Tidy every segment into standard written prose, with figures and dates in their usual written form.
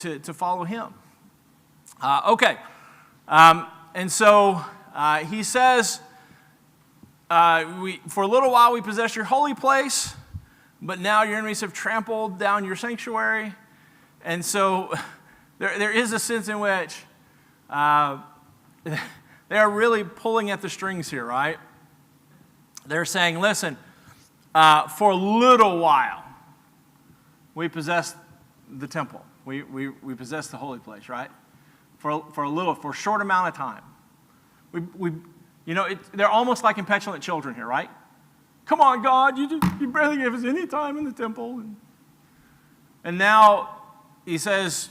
to follow him. Okay. And so he says, for a little while we possessed your holy place, but now your enemies have trampled down your sanctuary. And so there is a sense in which they are really pulling at the strings here, right? They're saying, listen, for a little while we possessed the temple. We possessed the holy place, right? For a short amount of time. They're almost like impetulant children here, right? Come on, God, you barely gave us any time in the temple. And now he says,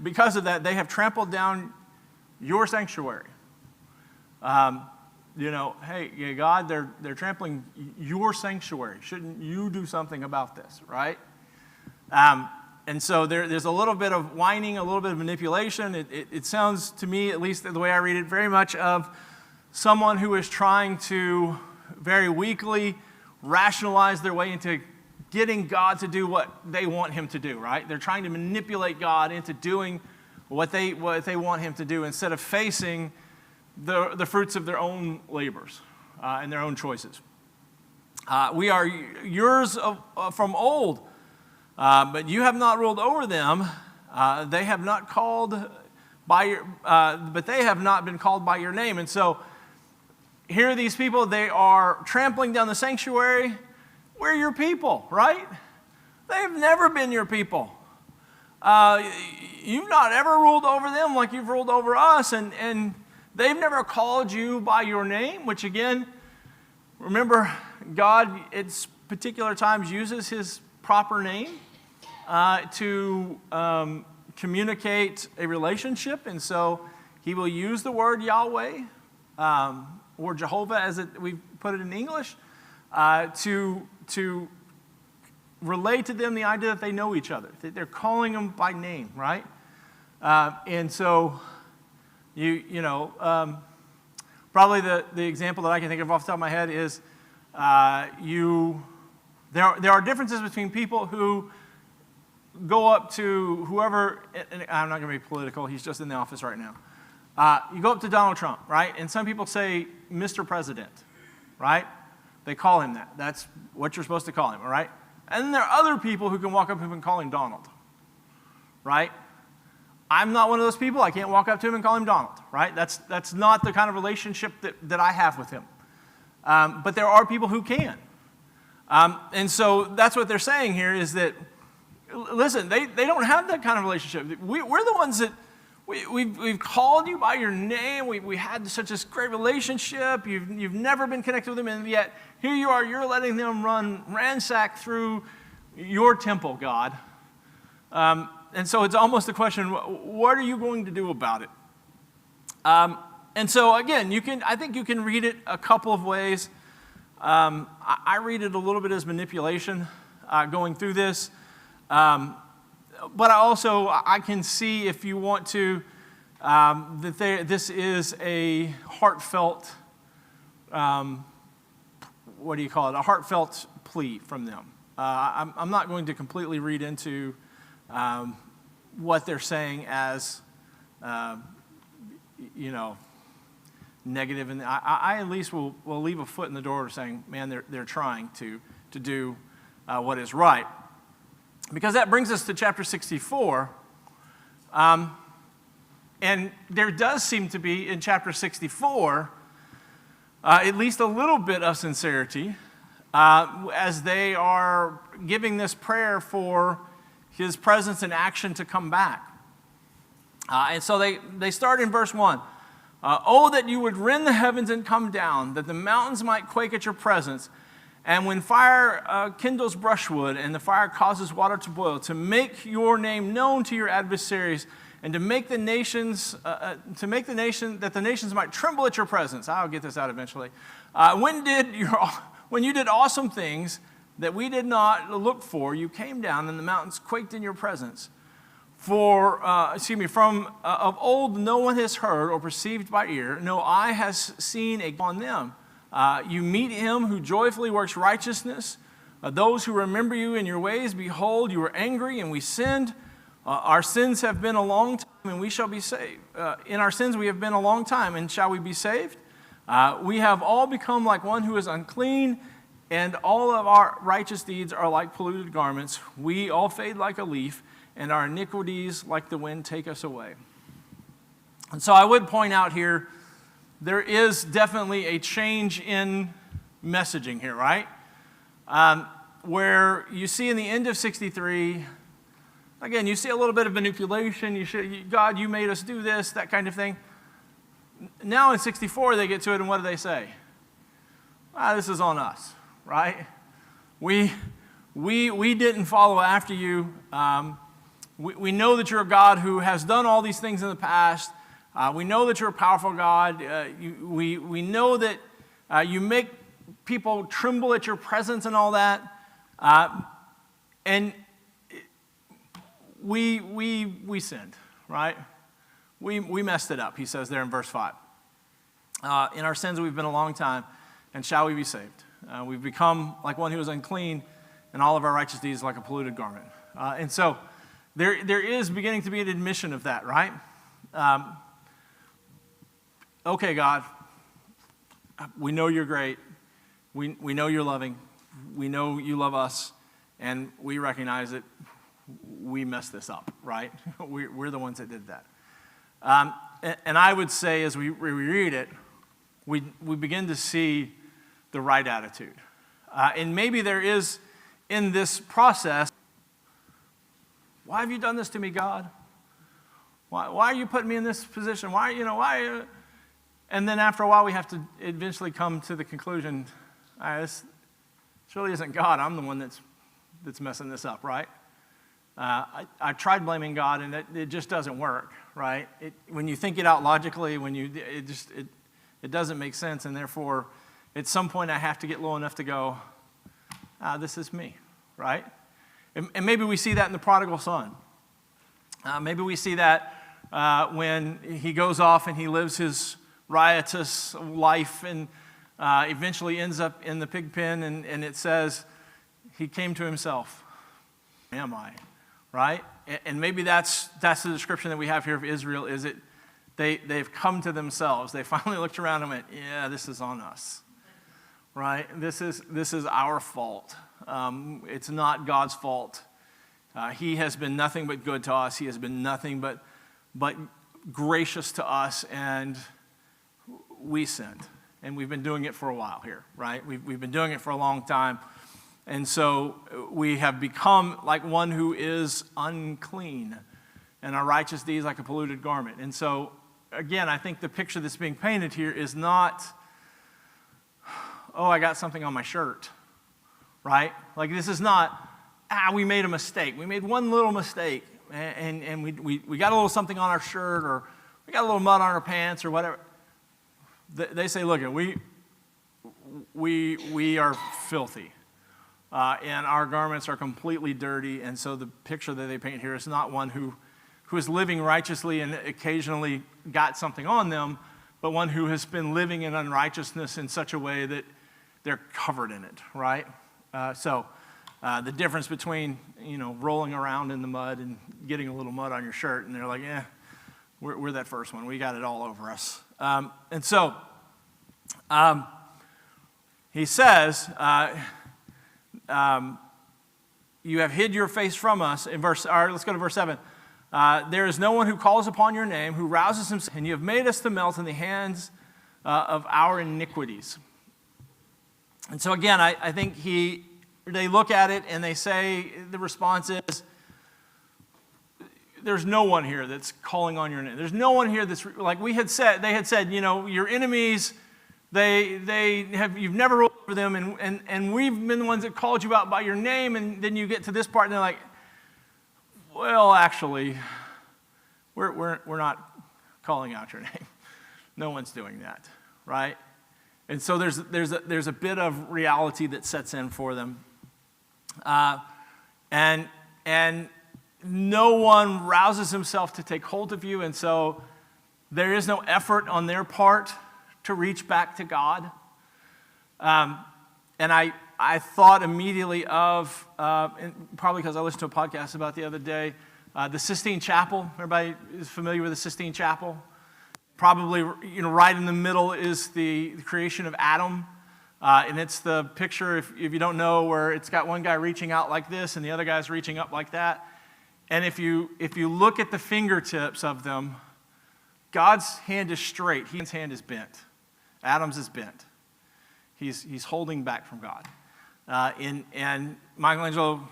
because of that, they have trampled down your sanctuary. Hey, God, they're trampling your sanctuary. Shouldn't you do something about this, right? And so there's a little bit of whining, a little bit of manipulation. It sounds to me, at least the way I read it, very much of someone who is trying to very weakly rationalize their way into getting God to do what they want him to do, right? They're trying to manipulate God into doing what they want him to do instead of facing the fruits of their own labors and their own choices. We are yours from old, but you have not ruled over them. They have not called by your, but they have not been called by your name. And so here are these people. They are trampling down the sanctuary. We're your people, right? They've never been your people. You've not ever ruled over them like you've ruled over us, and they've never called you by your name, which again, remember, God at particular times uses his proper name to communicate a relationship, and so he will use the word Yahweh or Jehovah, as we put it in English, to relay to them the idea that they know each other, that they're calling them by name, right? And so probably the example that I can think of off the top of my head is there are differences between people who go up to whoever, and I'm not going to be political, he's just in the office right now. You go up to Donald Trump, right? And some people say, Mr. President, right? They call him that. That's what you're supposed to call him, all right? And then there are other people who can walk up to him and call him Donald, right? I'm not one of those people. I can't walk up to him and call him Donald, right? That's not the kind of relationship that I have with him. But there are people who can. And so that's what they're saying here is that, listen, they don't have that kind of relationship. We're the ones that, we've called you by your name. We had such a great relationship. You've never been connected with them, and yet here you are. You're letting them ransack through your temple, God. And so it's almost a question: what are you going to do about it? And so again, I think you can read it a couple of ways. I read it a little bit as manipulation, going through this. But I can see, if you want to, that this is a heartfelt, what do you call it? A heartfelt plea from them. I'm not going to completely read into what they're saying as, negative. And I at least will leave a foot in the door saying, man, they're trying to do what is right. Because that brings us to chapter 64. And there does seem to be, in chapter 64, at least a little bit of sincerity as they are giving this prayer for his presence and action to come back. And so they start in verse 1. Oh, that you would rend the heavens and come down, that the mountains might quake at your presence. And when fire kindles brushwood and the fire causes water to boil, to make your name known to your adversaries, and to make the nations, that the nations might tremble at your presence. I'll get this out eventually. When you did awesome things that we did not look for, you came down and the mountains quaked in your presence. From of old no one has heard or perceived by ear, no eye has seen upon them. You meet him who joyfully works righteousness. Those who remember you in your ways, behold, you were angry and we sinned. Our sins have been a long time, and we shall be saved. In our sins we have been a long time, and shall we be saved? We have all become like one who is unclean, and all of our righteous deeds are like polluted garments. We all fade like a leaf, and our iniquities like the wind take us away. And so I would point out here, there is definitely a change in messaging here, right? Where you see in the end of 63, again, you see a little bit of manipulation. God, you made us do this, that kind of thing. Now in 64, they get to it, and what do they say? This is on us, right? We didn't follow after you. We know that you're a God who has done all these things in the past. We know that you're a powerful God. We know that you make people tremble at your presence and all that. And we sinned, right? We messed it up, he says there in verse 5. In our sins we've been a long time, and shall we be saved? We've become like one who is unclean, and all of our righteous deeds like a polluted garment. And so there is beginning to be an admission of that, right? Okay, God, we know you're great. We know you're loving. We know you love us, and we recognize that we messed this up, right? We're the ones that did that. And I would say as we read it, we begin to see the right attitude. And maybe there is in this process, why have you done this to me, God? Why are you putting me in this position? Why? And then after a while, we have to eventually come to the conclusion, this really isn't God. I'm the one that's messing this up, right? I tried blaming God, and it just doesn't work, right? When you think it out logically, it doesn't make sense, and therefore, at some point, I have to get low enough to go, this is me, right? And maybe we see that in the prodigal son. Maybe we see that when he goes off and he lives his riotous life and eventually ends up in the pig pen, and it says he came to himself. Am I? Right? And maybe that's the description that we have here of Israel, is it they've come to themselves. They finally looked around and went, yeah, this is on us. Right? This is our fault. It's not God's fault. He has been nothing but good to us. He has been nothing but gracious to us, and we sinned. And we've been doing it for a while here, right? We've been doing it for a long time. And so we have become like one who is unclean, and our righteous deeds like a polluted garment. And so, again, I think the picture that's being painted here is not, I got something on my shirt, right? Like, this is not, we made a mistake. We made one little mistake, and we got a little something on our shirt, or we got a little mud on our pants, or whatever. They say, look, we are filthy, and our garments are completely dirty. And so the picture that they paint here is not one who is living righteously and occasionally got something on them, but one who has been living in unrighteousness in such a way that they're covered in it, right? So the difference between rolling around in the mud and getting a little mud on your shirt, and they're like, we're that first one. We got it all over us. And so he says, you have hid your face from us. Let's go to verse 7. There is no one who calls upon your name, who rouses himself, and you have made us to melt in the hands of our iniquities. And so again, I think they look at it and they say, the response is, there's no one here that's calling on your name. There's no one here that's, like they had said, your enemies, you've never ruled over them, and we've been the ones that called you out by your name. And then you get to this part and they're like, well, actually, we're not calling out your name. No one's doing that, right? And so there's a bit of reality that sets in for them. And no one rouses himself to take hold of you, and so there is no effort on their part to reach back to God. And I thought immediately of, probably because I listened to a podcast about the other day, The Sistine Chapel, everybody is familiar with the Sistine Chapel? Probably, right in the middle is the creation of Adam. And it's the picture, if you don't know, where it's got one guy reaching out like this and the other guy's reaching up like that. And if you look at the fingertips of them, God's hand is straight. His hand is bent. Adam's is bent. He's holding back from God. And Michelangelo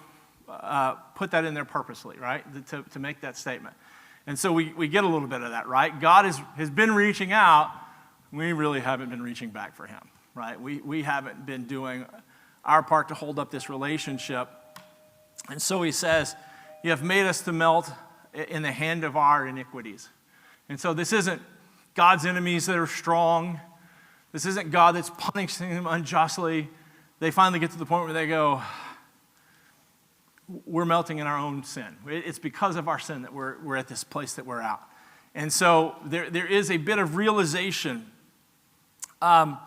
put that in there purposely, right, to make that statement. And so we get a little bit of that, right? God has been reaching out. We really haven't been reaching back for him, right? We haven't been doing our part to hold up this relationship. And so he says, you have made us to melt in the hand of our iniquities. And so this isn't God's enemies that are strong. This isn't God that's punishing them unjustly. They finally get to the point where they go, we're melting in our own sin. It's because of our sin that we're at this place that we're at. And so there is a bit of realization for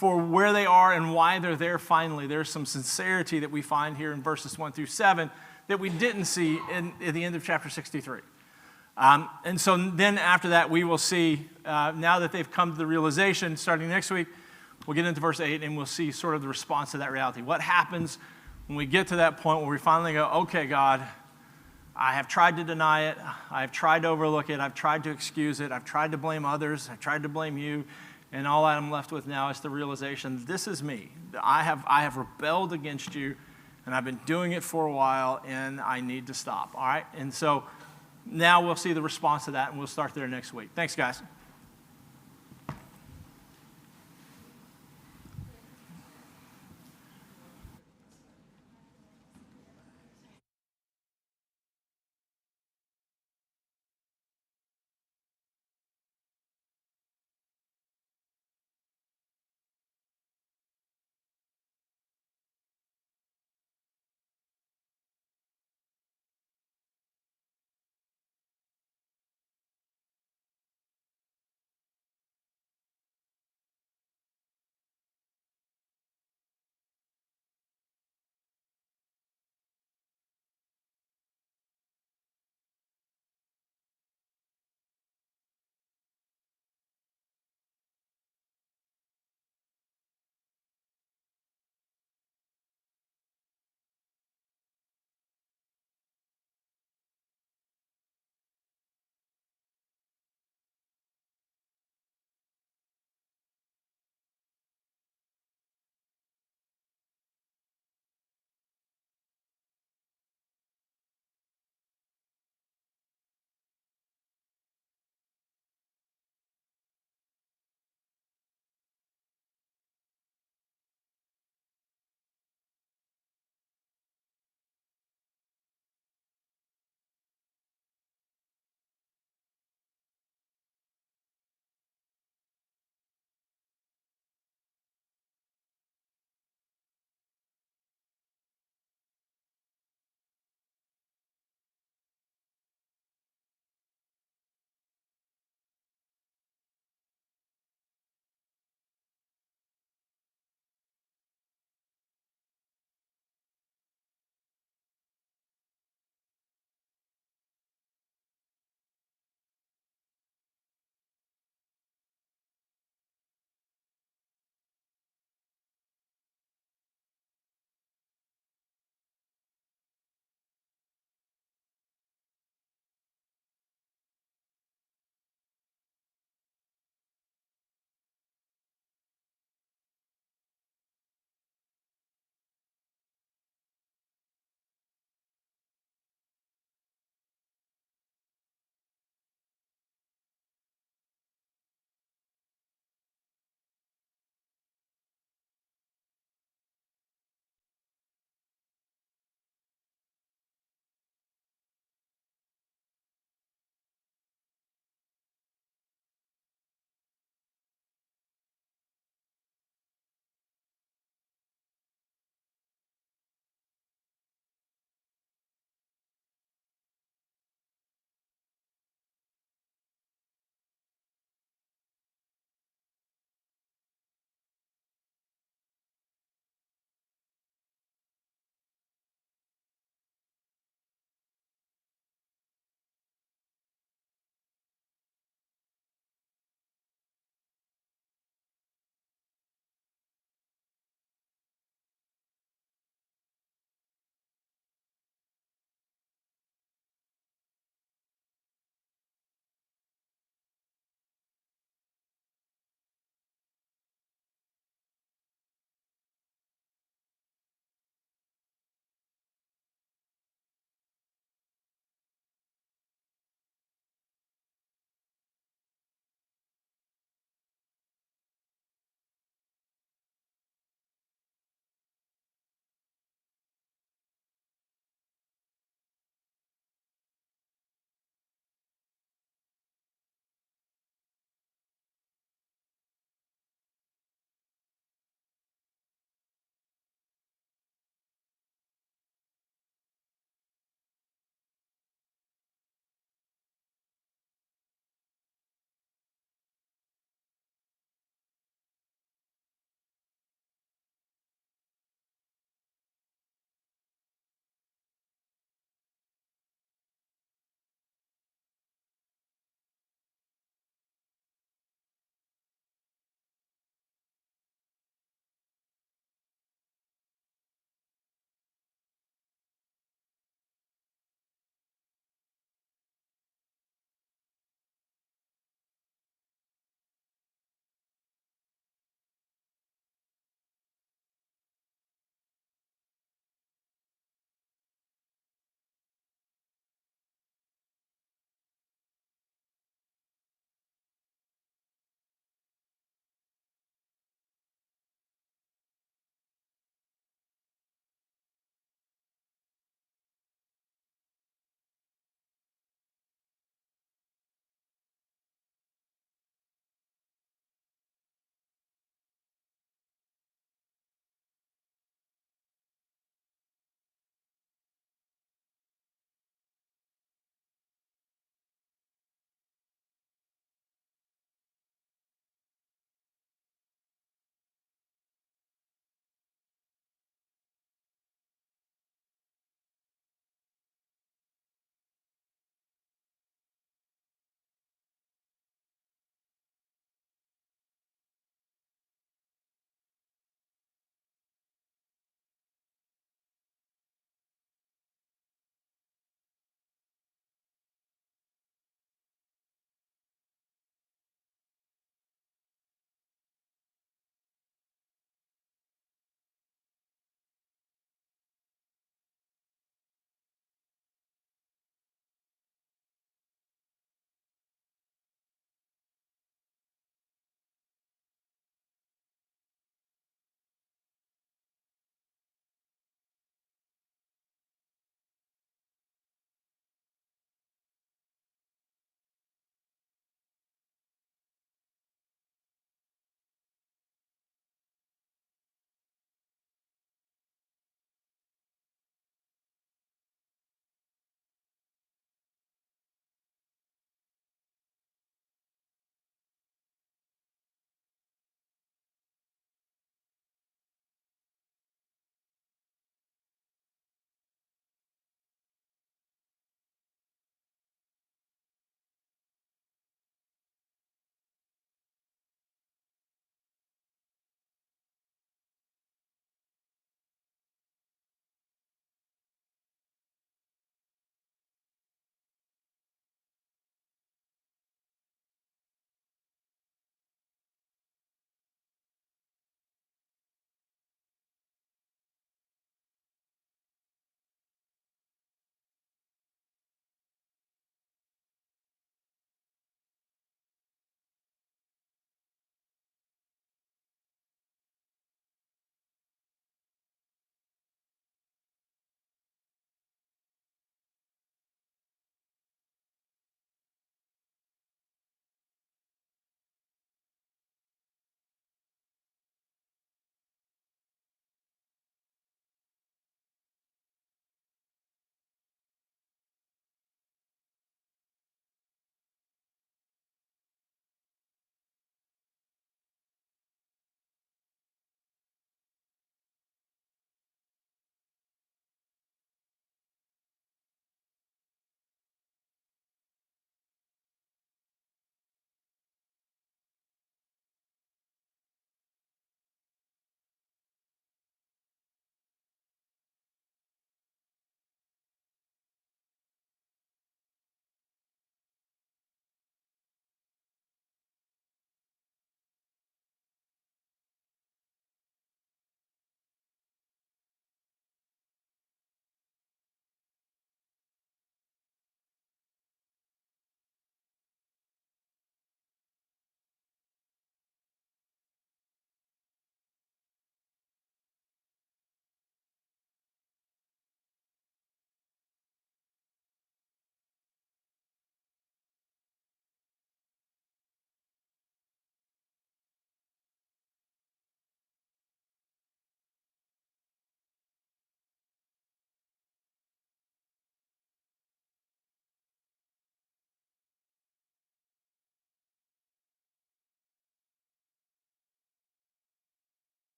where they are and why they're there finally. There's some sincerity that we find here in verses 1 through 7 that we didn't see at the end of chapter 63. And so then after that, we will see, now that they've come to the realization, starting next week, we'll get into verse 8 and we'll see sort of the response to that reality. What happens when we get to that point where we finally go, okay, God, I have tried to deny it. I've tried to overlook it. I've tried to excuse it. I've tried to blame others. I've tried to blame you. And all I'm left with now is the realization, this is me. I have rebelled against you, and I've been doing it for a while, and I need to stop, all right? And so now we'll see the response to that, and we'll start there next week. Thanks, guys.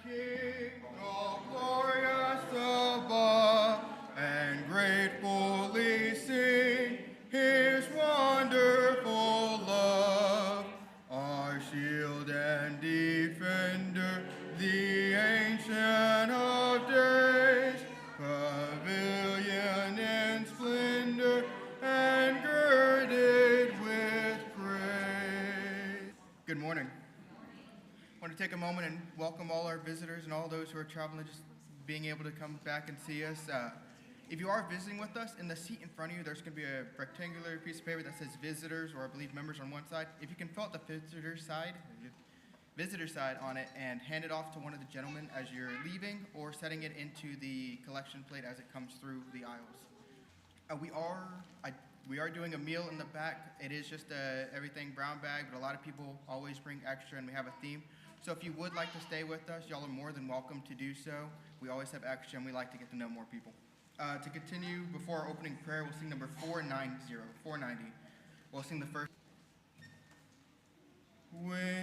King, all glorious above, and gratefully sing His wonderful love. Our shield and defender, the Ancient of Days, pavilion in splendor and girded with praise. Good morning. I want to take a moment and welcome all our visitors and all those who are traveling, just being able to come back and see us. If you are visiting with us, in the seat in front of you, there's going to be a rectangular piece of paper that says visitors, or I believe members on one side. If you can fill out the visitor side on it and hand it off to one of the gentlemen as you're leaving, or setting it into the collection plate as it comes through the aisles. We are doing a meal in the back. It is just everything brown bag, but a lot of people always bring extra, and we have a theme. So if you would like to stay with us, y'all are more than welcome to do so. We always have extra, and we like to get to know more people. To continue, before our opening prayer, we'll sing number 490. We'll sing the first. When